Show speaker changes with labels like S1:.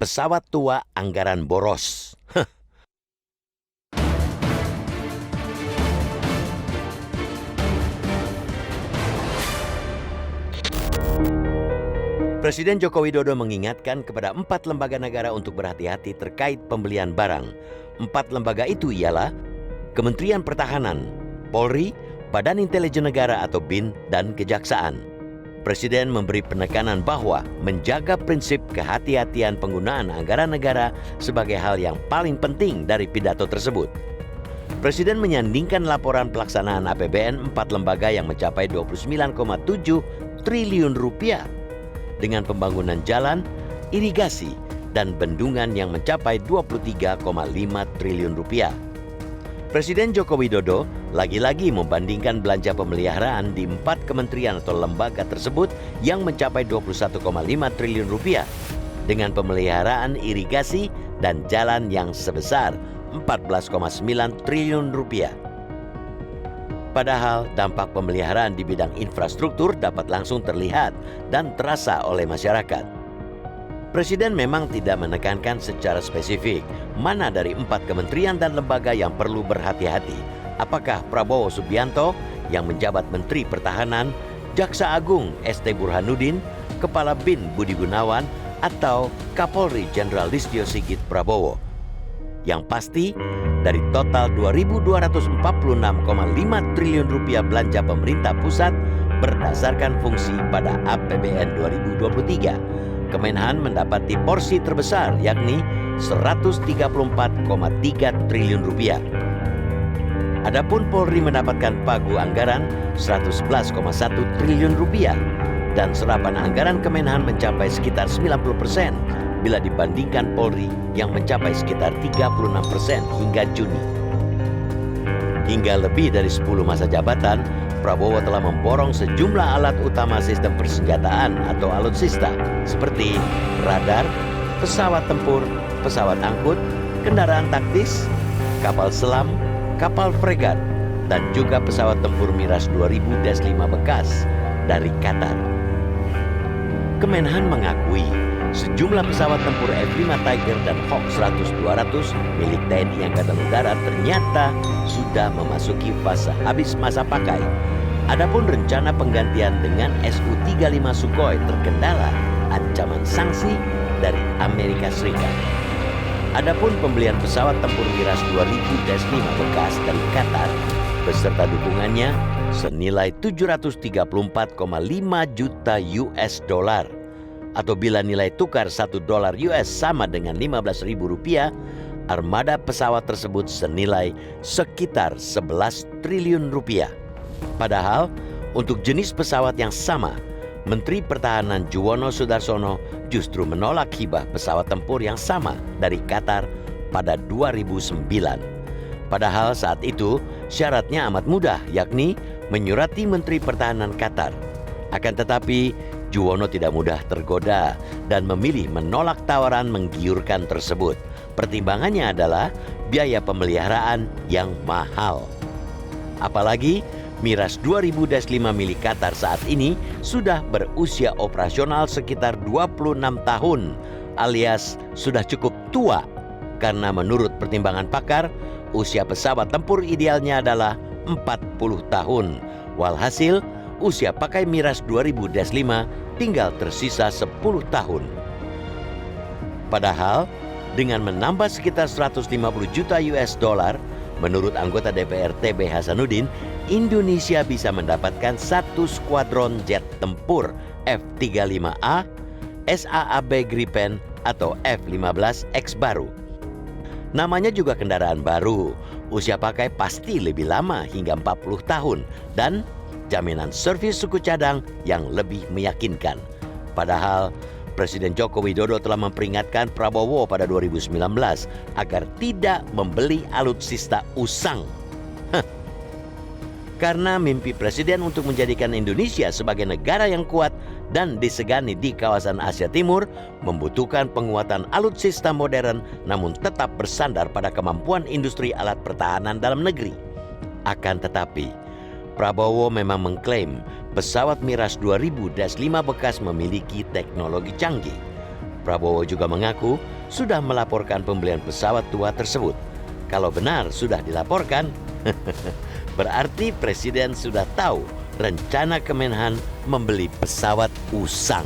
S1: Pesawat tua, anggaran boros. Presiden Joko Widodo mengingatkan kepada 4 lembaga negara untuk berhati-hati terkait pembelian barang. 4 lembaga itu ialah Kementerian Pertahanan, Polri, Badan Intelijen Negara atau BIN, dan Kejaksaan. Presiden memberi penekanan bahwa menjaga prinsip kehati-hatian penggunaan anggaran negara sebagai hal yang paling penting dari pidato tersebut. Presiden menyandingkan laporan pelaksanaan APBN 4 lembaga yang mencapai 29,7 triliun rupiah dengan pembangunan jalan, irigasi, dan bendungan yang mencapai 23,5 triliun rupiah. Presiden Joko Widodo lagi-lagi membandingkan belanja pemeliharaan di 4 kementerian atau lembaga tersebut yang mencapai 21,5 triliun rupiah dengan pemeliharaan irigasi dan jalan yang sebesar 14,9 triliun rupiah. Padahal dampak pemeliharaan di bidang infrastruktur dapat langsung terlihat dan terasa oleh masyarakat. Presiden memang tidak menekankan secara spesifik mana dari 4 kementerian dan lembaga yang perlu berhati-hati. Apakah Prabowo Subianto yang menjabat Menteri Pertahanan, Jaksa Agung ST Burhanuddin, Kepala BIN Budi Gunawan, atau Kapolri Jenderal Listio Sigit Prabowo. Yang pasti, dari total 2.246,5 triliun rupiah belanja pemerintah pusat berdasarkan fungsi pada APBN 2023, Kemenhan mendapati porsi terbesar yakni 134,3 triliun rupiah. Adapun Polri mendapatkan pagu anggaran 111,1 triliun rupiah dan serapan anggaran Kemenhan mencapai sekitar 90% bila dibandingkan Polri yang mencapai sekitar 36% hingga Juni. Hingga lebih dari 10 masa jabatan, Prabowo telah memborong sejumlah alat utama sistem persenjataan atau alutsista seperti radar, pesawat tempur, pesawat angkut, kendaraan taktis, kapal selam, kapal fregat, dan juga pesawat tempur Miras 2000 -5 bekas dari Qatar. Kemenhan mengakui sejumlah pesawat tempur F-5 Tiger dan Hawk 100-200 milik TNI Angkatan Udara ternyata sudah memasuki fase habis masa pakai. Adapun rencana penggantian dengan Su-35 Sukhoi terkendala ancaman sanksi dari Amerika Serikat. Adapun pembelian pesawat tempur Miras 2000 -5 bekas dari Qatar beserta dukungannya senilai 734,5 juta US dollar. Atau bila nilai tukar $1 US sama dengan Rp15.000, armada pesawat tersebut senilai sekitar 11 triliun rupiah. Padahal untuk jenis pesawat yang sama, Menteri Pertahanan Juwono Sudarsono justru menolak hibah pesawat tempur yang sama dari Qatar pada 2009. Padahal saat itu syaratnya amat mudah, yakni menyurati Menteri Pertahanan Qatar. Akan tetapi Juwono tidak mudah tergoda dan memilih menolak tawaran menggiurkan tersebut. Pertimbangannya adalah biaya pemeliharaan yang mahal. Apalagi Miras 2000 -5 milik Qatar saat ini sudah berusia operasional sekitar 26 tahun alias sudah cukup tua karena menurut pertimbangan pakar, usia pesawat tempur idealnya adalah 40 tahun. Walhasil, usia pakai Miras 2000 -5 tinggal tersisa 10 tahun. Padahal, dengan menambah sekitar 150 juta US dollar, menurut anggota DPR TB Hasanuddin, Indonesia bisa mendapatkan 1 skuadron jet tempur F-35A, SAAB Gripen atau F-15X baru. Namanya juga kendaraan baru, usia pakai pasti lebih lama hingga 40 tahun dan jaminan servis suku cadang yang lebih meyakinkan. Padahal Presiden Joko Widodo telah memperingatkan Prabowo pada 2019 agar tidak membeli alutsista usang. Karena mimpi Presiden untuk menjadikan Indonesia sebagai negara yang kuat dan disegani di kawasan Asia Timur membutuhkan penguatan alutsista modern namun tetap bersandar pada kemampuan industri alat pertahanan dalam negeri. Akan tetapi, Prabowo memang mengklaim pesawat Miras 2000 -5 bekas memiliki teknologi canggih. Prabowo juga mengaku sudah melaporkan pembelian pesawat tua tersebut. Kalau benar sudah dilaporkan, berarti Presiden sudah tahu rencana Kemenhan membeli pesawat usang.